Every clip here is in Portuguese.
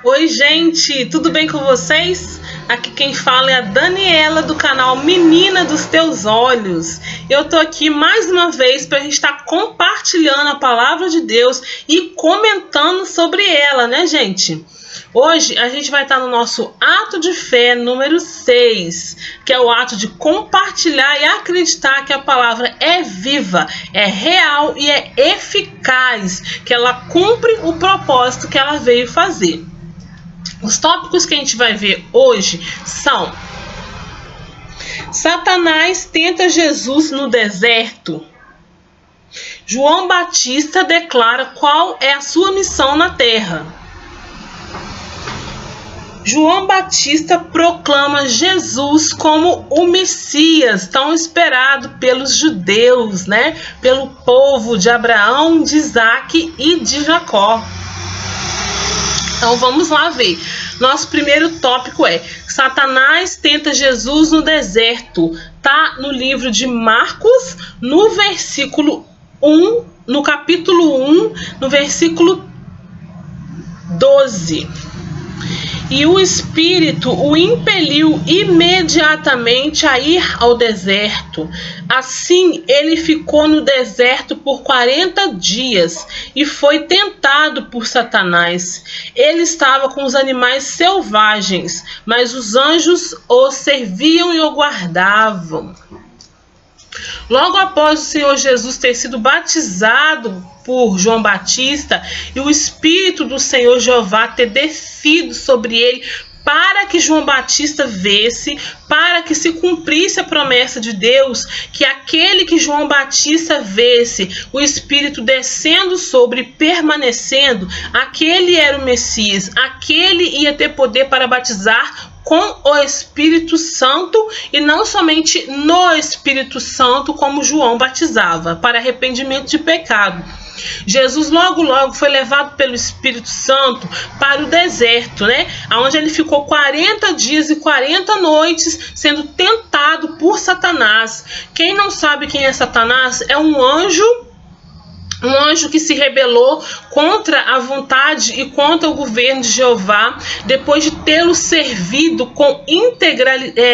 Oi, gente, tudo bem com vocês? Aqui quem fala é a Daniela do canal Menina dos Teus Olhos. Eu tô aqui mais uma vez para a gente estar compartilhando a palavra de Deus e comentando sobre ela, né, gente? Hoje a gente vai estar no nosso ato de fé número 6, que é o ato de compartilhar e acreditar que a palavra é viva, é real e é eficaz, que ela cumpre o propósito que ela veio fazer. Os tópicos que a gente vai ver hoje são: Satanás tenta Jesus no deserto. João Batista declara qual é a sua missão na terra. João Batista proclama Jesus como o Messias, tão esperado pelos judeus, né? Pelo povo de Abraão, de Isaac e de Jacó. Então vamos lá ver. Nosso primeiro tópico é: Satanás tenta Jesus no deserto. Tá no livro de Marcos, no versículo 1, no capítulo 1, no versículo 12. E o Espírito o impeliu imediatamente a ir ao deserto. Assim, ele ficou no deserto por 40 dias e foi tentado por Satanás. Ele estava com os animais selvagens, mas os anjos o serviam e o guardavam. Logo após o Senhor Jesus ter sido batizado por João Batista e o Espírito do Senhor Jeová ter descido sobre ele para que João Batista visse, para que se cumprisse a promessa de Deus, que aquele que João Batista visse, o Espírito descendo sobre, permanecendo, aquele era o Messias, aquele ia ter poder para batizar com o Espírito Santo, e não somente no Espírito Santo, como João batizava, para arrependimento de pecado. Jesus logo foi levado pelo Espírito Santo para o deserto, né? Onde ele ficou 40 dias e 40 noites sendo tentado por Satanás. Quem não sabe quem é Satanás, é um anjo que se rebelou contra a vontade e contra o governo de Jeová, depois de tê-lo servido com integridade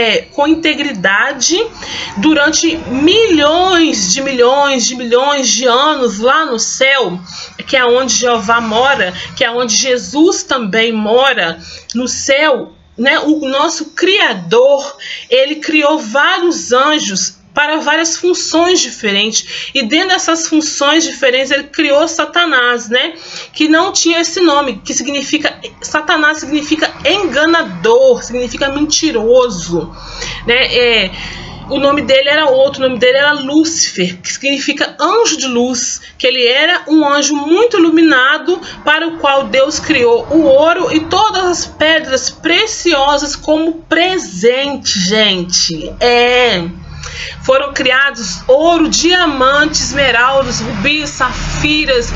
durante milhões de anos lá no céu, que é onde Jeová mora, que é onde Jesus também mora, no céu, né? O nosso Criador, ele criou vários anjos para várias funções diferentes, e dentro dessas funções diferentes ele criou Satanás, né? Que não tinha esse nome, que significa, Satanás significa enganador, significa mentiroso, né? O nome dele era outro, o nome dele era Lúcifer, que significa anjo de luz, que ele era um anjo muito iluminado, para o qual Deus criou o ouro e todas as pedras preciosas como presente, gente. Foram criados ouro, diamantes, esmeraldas, rubis, safiras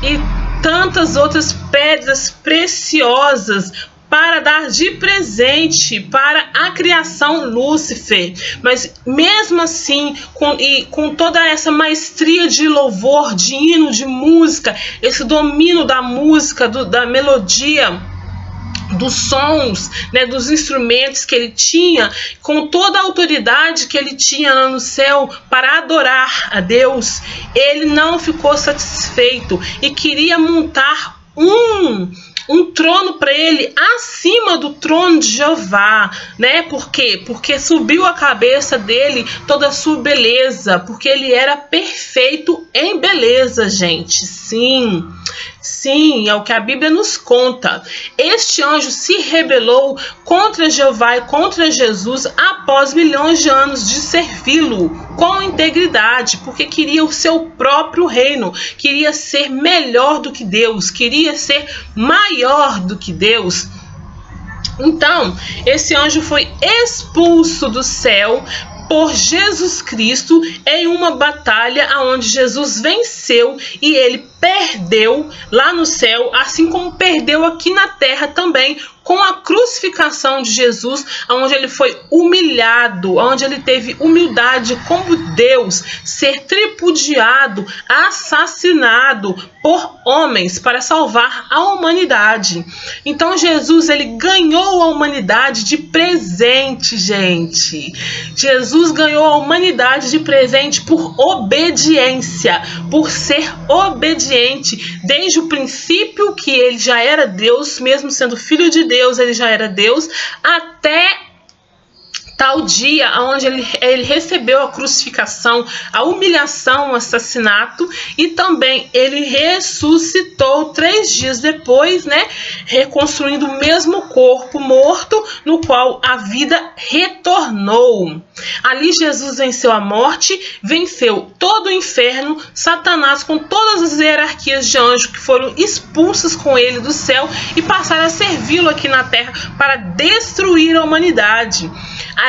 e tantas outras pedras preciosas para dar de presente para a criação Lúcifer. Mas mesmo assim, com toda essa maestria de louvor, de hino, de música, esse domínio da música, da melodia, dos sons, né, dos instrumentos que ele tinha, com toda a autoridade que ele tinha lá no céu para adorar a Deus, ele não ficou satisfeito e queria montar um trono para ele acima do trono de Jeová, né? Por quê? Porque subiu a cabeça dele toda a sua beleza, porque ele era perfeito em beleza, gente. Sim, é o que a Bíblia nos conta. Este anjo se rebelou contra Jeová e contra Jesus após milhões de anos de servi-lo com integridade, porque queria o seu próprio reino, queria ser melhor do que Deus, queria ser maior do que Deus. Então, esse anjo foi expulso do céu por Jesus Cristo em uma batalha onde Jesus venceu e ele perdeu lá no céu, assim como perdeu aqui na terra também, com a crucificação de Jesus, onde ele foi humilhado, onde ele teve humildade como Deus, ser tripudiado, assassinado por homens para salvar a humanidade. Então Jesus, ele ganhou a humanidade de presente, gente. Jesus ganhou a humanidade de presente por obediência, por ser obediente. Desde o princípio que ele já era Deus, mesmo sendo filho de Deus, ele já era Deus, até tal dia onde ele recebeu a crucificação, a humilhação, o assassinato, e também ele ressuscitou 3 dias depois, né, reconstruindo o mesmo corpo morto no qual a vida retornou. Ali Jesus venceu a morte, venceu todo o inferno, Satanás com todas as hierarquias de anjos que foram expulsas com ele do céu e passaram a servi-lo aqui na terra para destruir a humanidade.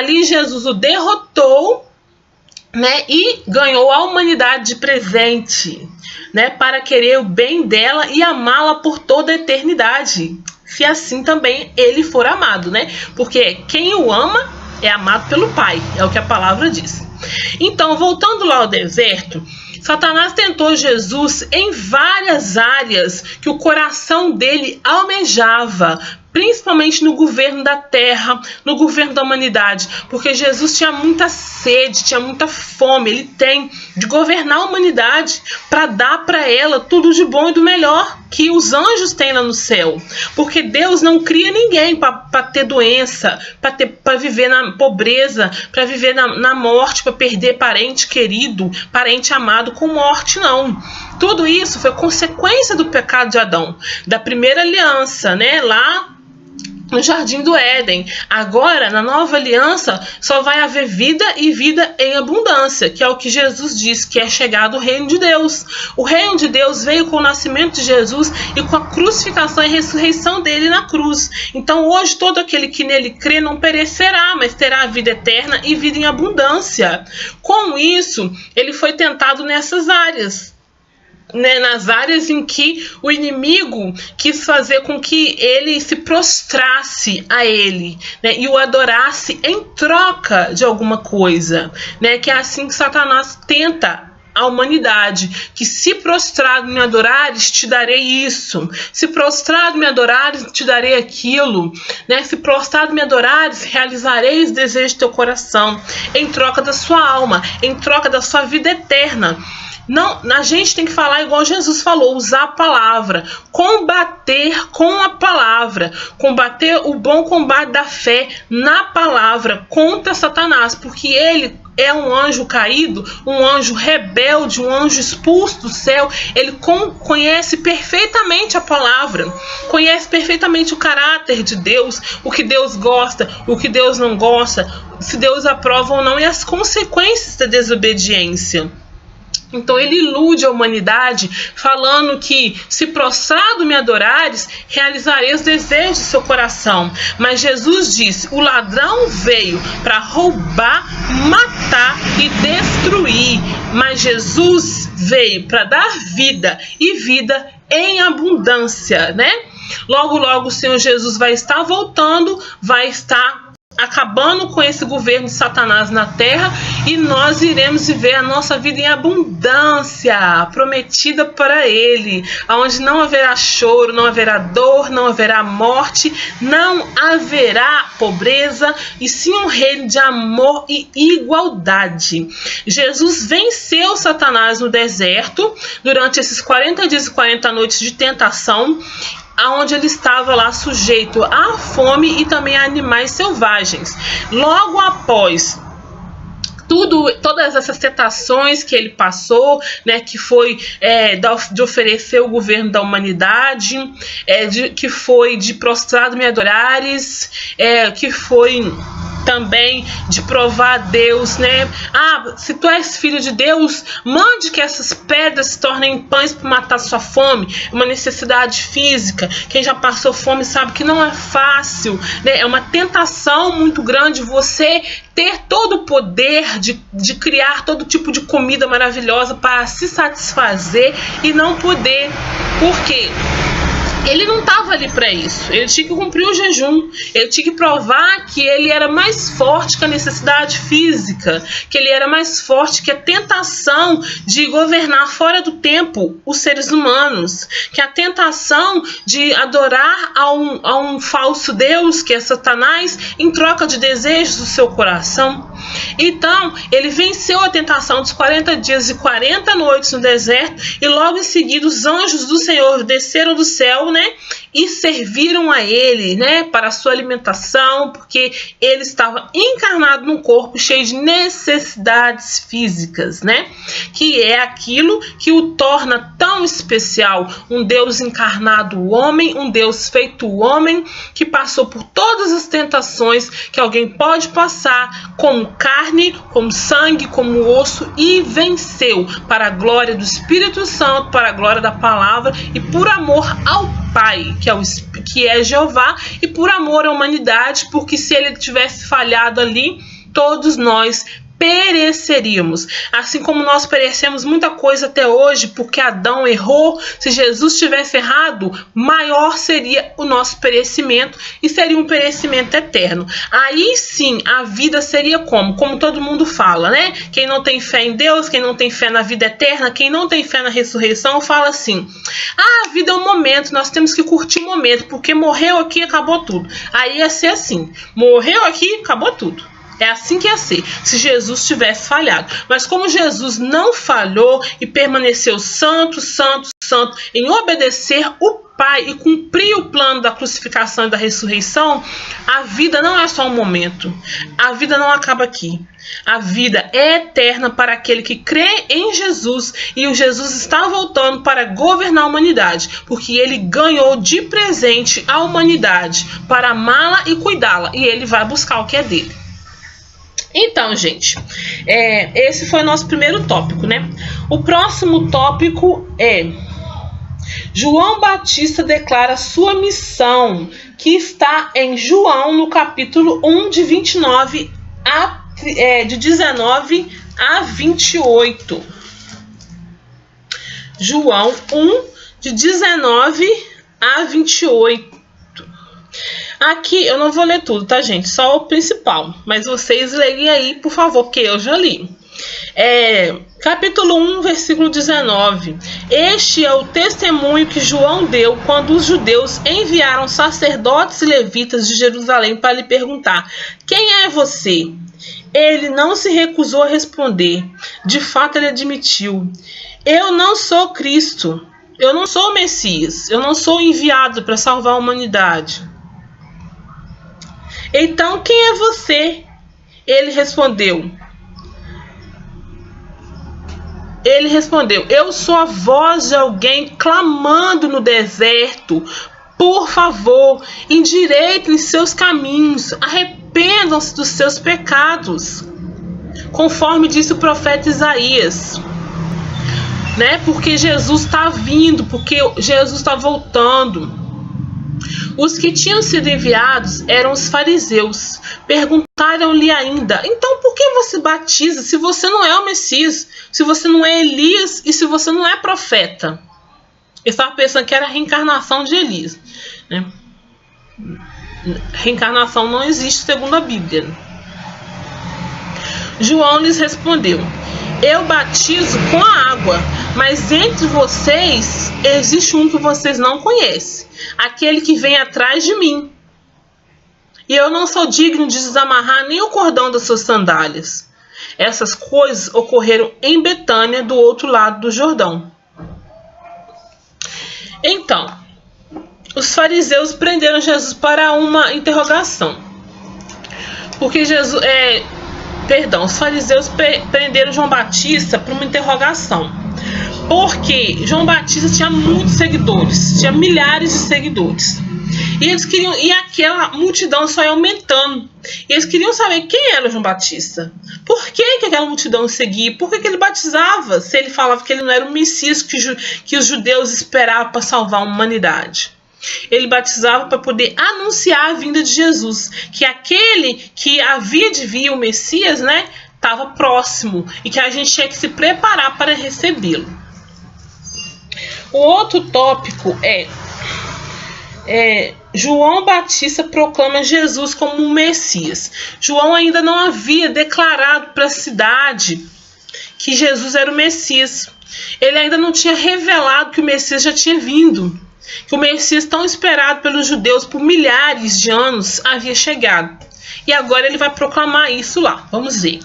Ali Jesus o derrotou, né, e ganhou a humanidade de presente, né, para querer o bem dela e amá-la por toda a eternidade, se assim também ele for amado, né? Porque quem o ama é amado pelo Pai, é o que a palavra diz. Então, voltando lá ao deserto, Satanás tentou Jesus em várias áreas que o coração dele almejava, principalmente no governo da terra, no governo da humanidade, porque Jesus tinha muita sede, tinha muita fome, ele tem, de governar a humanidade para dar para ela tudo de bom e do melhor que os anjos têm lá no céu, porque Deus não cria ninguém para ter doença, para viver na pobreza, para viver na morte, para perder parente querido, parente amado com morte, não. Tudo isso foi consequência do pecado de Adão, da primeira aliança, né, lá no Jardim do Éden. Agora, na nova aliança, só vai haver vida e vida em abundância, que é o que Jesus diz, que é chegado o reino de Deus. O reino de Deus veio com o nascimento de Jesus e com a crucificação e ressurreição dele na cruz. Então, hoje, todo aquele que nele crê não perecerá, mas terá a vida eterna e vida em abundância. Com isso, ele foi tentado nessas áreas, né, nas áreas em que o inimigo quis fazer com que ele se prostrasse a ele, né, e o adorasse em troca de alguma coisa, né, que é assim que Satanás tenta a humanidade, que se prostrado me adorares, te darei isso, se prostrado me adorares, te darei aquilo, né, se prostrado me adorares, realizarei os desejos do teu coração, em troca da sua alma, em troca da sua vida eterna. Não, a gente tem que falar igual Jesus falou, usar a palavra, combater com a palavra, combater o bom combate da fé na palavra contra Satanás, porque ele é um anjo caído, um anjo rebelde, um anjo expulso do céu. Ele conhece perfeitamente a palavra, conhece perfeitamente o caráter de Deus, o que Deus gosta, o que Deus não gosta, se Deus aprova ou não e as consequências da desobediência. Então ele ilude a humanidade falando que se prostrado me adorares, realizarei os desejos do seu coração. Mas Jesus disse, o ladrão veio para roubar, matar e destruir. Mas Jesus veio para dar vida e vida em abundância, né? Logo, logo o Senhor Jesus vai estar voltando, vai estar acabando com esse governo de Satanás na terra, e nós iremos viver a nossa vida em abundância prometida para ele, onde não haverá choro, não haverá dor, não haverá morte, não haverá pobreza, e sim um reino de amor e igualdade. Jesus venceu Satanás no deserto durante esses 40 dias e 40 noites de tentação, onde ele estava lá sujeito à fome e também a animais selvagens. Logo após todas essas tentações que ele passou, né, que foi de oferecer o governo da humanidade, que foi de prostrado me adorares, que foi também de provar a Deus, né? Se tu és filho de Deus, mande que essas pedras se tornem pães para matar sua fome, uma necessidade física. Quem já passou fome sabe que não é fácil, né? É uma tentação muito grande você ter todo o poder de criar todo tipo de comida maravilhosa para se satisfazer e não poder. Por quê? Ele não estava ali para isso. Ele tinha que cumprir o jejum. Ele tinha que provar que ele era mais forte que a necessidade física, que ele era mais forte que a tentação de governar fora do tempo os seres humanos, que a tentação de adorar a um falso Deus, que é Satanás, em troca de desejos do seu coração. Então, ele venceu a tentação dos 40 dias e 40 noites no deserto, e logo em seguida os anjos do Senhor desceram do céu, né, e serviram a ele, né, para a sua alimentação, porque ele estava encarnado num corpo cheio de necessidades físicas, né, que é aquilo que o torna tão especial, um Deus encarnado homem, um Deus feito homem, que passou por todas as tentações que alguém pode passar, como carne, como sangue, como osso, e venceu, para a glória do Espírito Santo, para a glória da palavra e por amor ao Pai, que é Jeová, e por amor à humanidade, porque se ele tivesse falhado ali, todos nós pereceríamos. Assim como nós perecemos muita coisa até hoje, porque Adão errou, se Jesus tivesse errado, maior seria o nosso perecimento, e seria um perecimento eterno. Aí sim, a vida seria como todo mundo fala, né? Quem não tem fé em Deus, quem não tem fé na vida eterna, quem não tem fé na ressurreição, fala assim: a vida é um momento, nós temos que curtir o momento, porque morreu aqui, acabou tudo. Aí ia ser assim, morreu aqui, acabou tudo. É assim que ia ser, se Jesus tivesse falhado. Mas como Jesus não falhou e permaneceu santo, santo, santo, em obedecer o Pai e cumprir o plano da crucificação e da ressurreição, a vida não é só um momento. A vida não acaba aqui. A vida é eterna para aquele que crê em Jesus, e o Jesus está voltando para governar a humanidade, porque ele ganhou de presente a humanidade para amá-la e cuidá-la, e ele vai buscar o que é dele. Então, gente, esse foi o nosso primeiro tópico, né? O próximo tópico é: João Batista declara sua missão, que está em João, no capítulo 1, de 19 a 28. João 1, de 19 a 28. Aqui eu não vou ler tudo, tá, gente? Só o principal. Mas vocês leem aí, por favor, porque eu já li. Capítulo 1, versículo 19. Este é o testemunho que João deu quando os judeus enviaram sacerdotes e levitas de Jerusalém para lhe perguntar: quem é você? Ele não se recusou a responder. De fato, ele admitiu: eu não sou Cristo. Eu não sou o Messias. Eu não sou enviado para salvar a humanidade. Então, quem é você? Ele respondeu, eu sou a voz de alguém clamando no deserto: por favor, endireitem seus caminhos, arrependam-se dos seus pecados, conforme disse o profeta Isaías, né? Porque Jesus está vindo, porque Jesus está voltando. Os que tinham sido enviados eram os fariseus. Perguntaram-lhe ainda: então por que você batiza se você não é o Messias, se você não é Elias e se você não é profeta? Eu estava pensando que era a reencarnação de Elias, né? Reencarnação não existe segundo a Bíblia. João lhes respondeu: eu batizo com a água, mas entre vocês existe um que vocês não conhecem, aquele que vem atrás de mim. E eu não sou digno de desamarrar nem o cordão das suas sandálias. Essas coisas ocorreram em Betânia, do outro lado do Jordão. Então, os fariseus prenderam Jesus para uma interrogação. Porque os fariseus prenderam João Batista para uma interrogação. Porque João Batista tinha muitos seguidores, tinha milhares de seguidores. E aquela multidão só ia aumentando. E eles queriam saber quem era João Batista. Por que aquela multidão seguia? Por que ele batizava, se ele falava que ele não era o Messias que os judeus esperavam para salvar a humanidade? Ele batizava para poder anunciar a vinda de Jesus, que aquele que havia de vir, o Messias, né, estava próximo e que a gente tinha que se preparar para recebê-lo. O outro tópico é João Batista proclama Jesus como um Messias. João ainda não havia declarado para a cidade que Jesus era o Messias. Ele ainda não tinha revelado que o Messias já tinha vindo, que o Messias tão esperado pelos judeus por milhares de anos havia chegado. E agora ele vai proclamar isso lá. Vamos ver.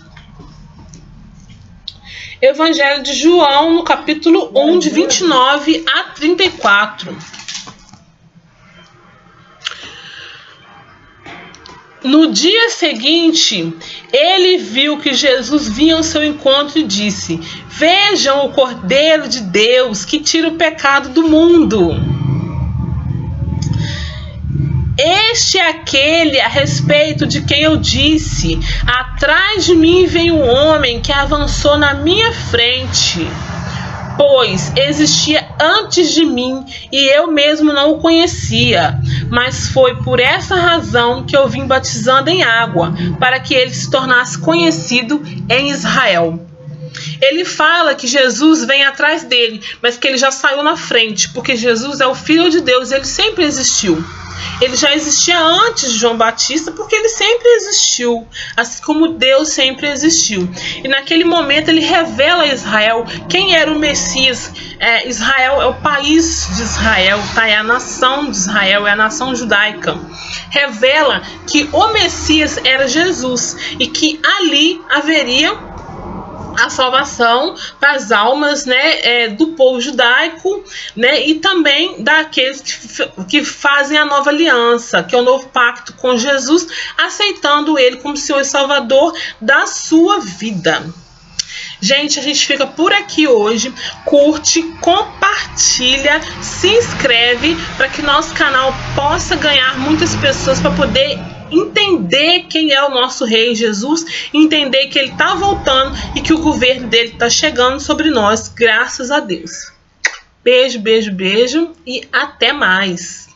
Evangelho de João, no capítulo 1, de 29 a 34. No dia seguinte, ele viu que Jesus vinha ao seu encontro e disse: Vejam o Cordeiro de Deus que tira o pecado do mundo. Este é aquele a respeito de quem eu disse: Atrás de mim vem um homem que avançou na minha frente, pois existia antes de mim e eu mesmo não o conhecia. Mas foi por essa razão que eu vim batizando em água, para que ele se tornasse conhecido em Israel. Ele fala que Jesus vem atrás dele, mas que ele já saiu na frente, porque Jesus é o Filho de Deus, ele sempre existiu. Ele já existia antes de João Batista, porque ele sempre existiu, assim como Deus sempre existiu. E naquele momento ele revela a Israel quem era o Messias. Israel é o país de Israel, tá? É a nação de Israel, é a nação judaica. Revela que o Messias era Jesus e que ali haveria a salvação para as almas, né, do povo judaico, né, e também daqueles que fazem a nova aliança, que é o novo pacto com Jesus, aceitando ele como Senhor e Salvador da sua vida. Gente, a gente fica por aqui hoje. Curte, compartilha, se inscreve para que nosso canal possa ganhar muitas pessoas para poder entender quem é o nosso Rei Jesus, entender que ele está voltando e que o governo dele está chegando sobre nós, graças a Deus. Beijo, beijo, beijo e até mais.